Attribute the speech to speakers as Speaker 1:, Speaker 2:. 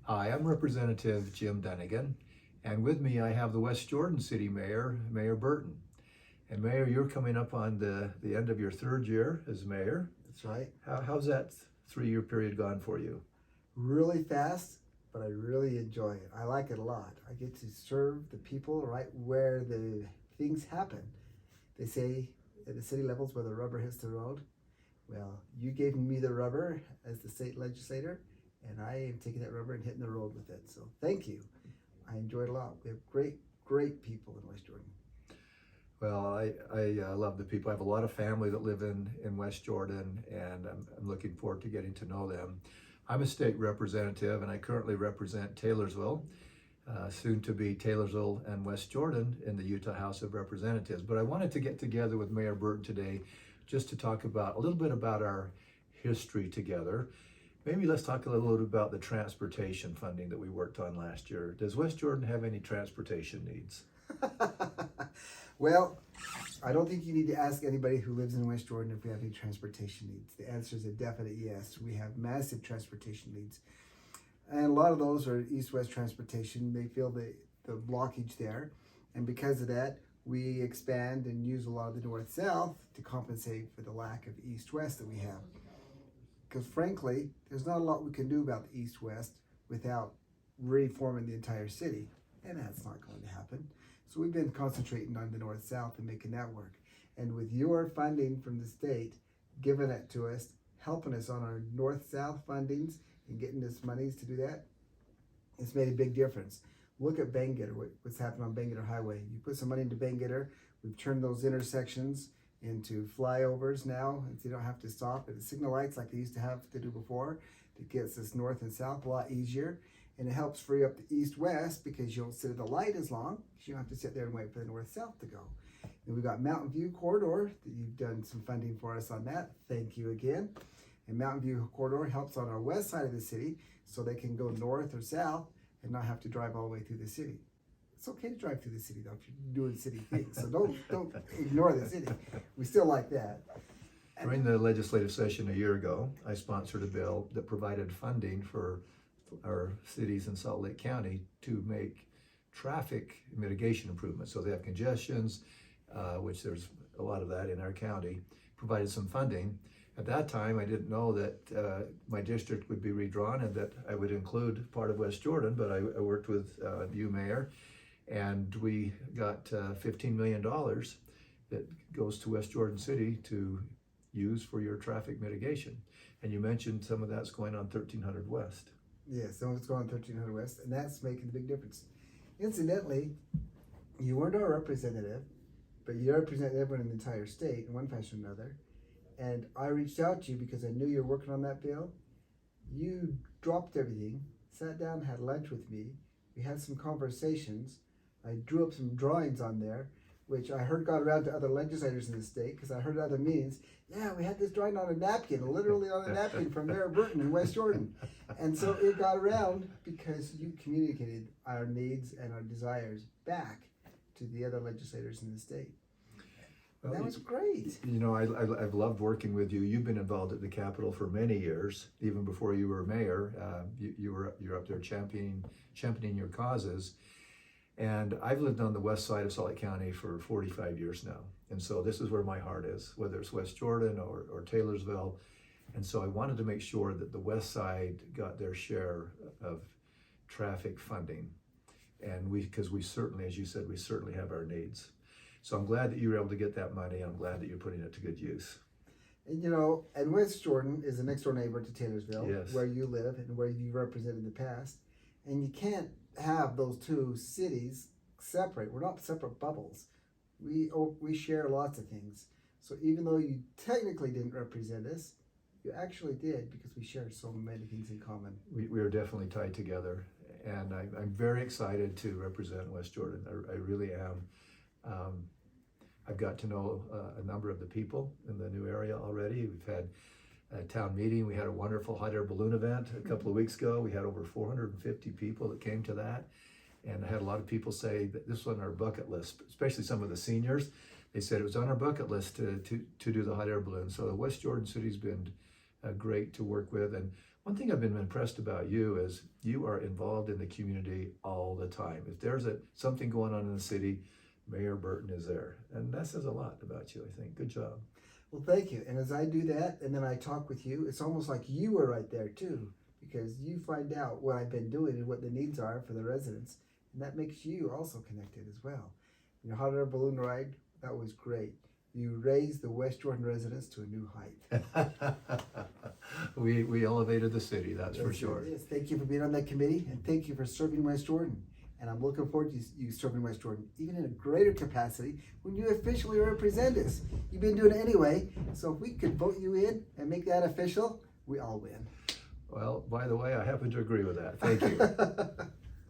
Speaker 1: Hi, I'm Representative Jim Dunnigan, and with me I have the West Jordan City Mayor, Mayor Burton. And Mayor, you're coming up on the end of your third year as mayor.
Speaker 2: That's right.
Speaker 1: How's that 3-year period gone for you?
Speaker 2: Really fast, but I really enjoy it. I like it a lot. I get to serve the people right where the things happen. They say at the city levels where the rubber hits the road. Well, you gave me the rubber as the state legislator, and I am taking that rubber and hitting the road with it. So thank you. I enjoyed it a lot. We have great people in West Jordan.
Speaker 1: Well, I love the people. I have a lot of family that live in West Jordan, and I'm looking forward to getting to know them. I'm a state representative, and I currently represent Taylorsville, soon to be Taylorsville and West Jordan in the Utah House of Representatives. But I wanted to get together with Mayor Burton today just to talk about a little bit about our history together. Maybe let's talk a little bit about the transportation funding that we worked on last year. Does West Jordan have any transportation needs?
Speaker 2: Well, I don't think you need to ask anybody who lives in West Jordan if we have any transportation needs. The answer is a definite yes. We have massive transportation needs. And a lot of those are east-west transportation. They feel the blockage there. And because of that, we expand and use a lot of the north-south to compensate for the lack of east-west that we have. Because frankly, there's not a lot we can do about the east-west without reforming the entire city. And that's not going to happen. So we've been concentrating on the north-south and making that work. And with your funding from the state, giving it to us, helping us on our north-south fundings and getting us monies to do that, it's made a big difference. Look at Bangitter, what's happened on Bangitter Highway. You put some money into Bangitter, we've turned those intersections into flyovers now, and so you don't have to stop at the signal lights like they used to have to do before. It gets us north and south a lot easier. And it helps free up the east-west because you don't sit at the light as long. You don't have to sit there and wait for the north-south to go. And we've got Mountain View Corridor. You've done some funding for us on that. Thank you again. And Mountain View Corridor helps on our west side of the city so they can go north or south and not have to drive all the way through the city. It's okay to drive through the city though if you're doing city things. So don't ignore the city. We still like that.
Speaker 1: During the legislative session a year ago, I sponsored a bill that provided funding for our cities in Salt Lake County to make traffic mitigation improvements. So they have congestions, which there's a lot of that in our county, provided some funding. At that time, I didn't know that my district would be redrawn and that I would include part of West Jordan, but I worked with you, Mayor, and we got $15 million that goes to West Jordan City to use for your traffic mitigation. And you mentioned some of that's going on 1300 West.
Speaker 2: Yes, some of it's going on 1300 West, and that's making a big difference. Incidentally, you weren't our representative, but you represent everyone in the entire state in one fashion or another. And I reached out to you because I knew you were working on that bill. You dropped everything, sat down, had lunch with me. We had some conversations. I drew up some drawings on there, which I heard got around to other legislators in the state because I heard at other meetings, yeah, we had this drawing on a napkin, literally on a napkin from Mayor Burton in West Jordan. And so it got around because you communicated our needs and our desires back to the other legislators in the state. Well, that was great.
Speaker 1: You know, I've loved working with you. You've been involved at the Capitol for many years, even before you were mayor. You're up there championing your causes. And I've lived on the west side of Salt Lake County for 45 years now. And so this is where my heart is, whether it's West Jordan or Taylorsville. And so I wanted to make sure that the west side got their share of traffic funding. And because we certainly, as you said, we certainly have our needs. So I'm glad that you were able to get that money. I'm glad that you're putting it to good use.
Speaker 2: And you know, and West Jordan is the next door neighbor to Taylorsville,
Speaker 1: yes,
Speaker 2: where you live and where you represented in the past. And you can't have those two cities separate. We're not separate bubbles. We share lots of things. So even though you technically didn't represent us, you actually did because we share so many things in common.
Speaker 1: We are definitely tied together. And I'm very excited to represent West Jordan. I really am. I've got to know a number of the people in the new area already. We've had a town meeting. We had a wonderful hot air balloon event a couple of weeks ago. We had over 450 people that came to that. And I had a lot of people say that this was on our bucket list, especially some of the seniors. They said it was on our bucket list to do the hot air balloon. So the West Jordan City's been great to work with. And One thing I've been impressed about you is you are involved in the community all the time. If there's something going on in the city, Mayor Burton is there. And that says a lot about you, I think. Good job.
Speaker 2: Well, thank you. And as I do that, and then I talk with you, it's almost like you are right there too, because you find out what I've been doing and what the needs are for the residents. And that makes you also connected as well. Hot air balloon ride, that was great. You raised the West Jordan residents to a new height.
Speaker 1: We elevated the city, that's for sure.
Speaker 2: Yes. Thank you for being on that committee, and thank you for serving West Jordan. And I'm looking forward to you serving West Jordan, even in a greater capacity when you officially represent us. You've been doing it anyway, so if we could vote you in and make that official, we all win.
Speaker 1: Well, by the way, I happen to agree with that. Thank you.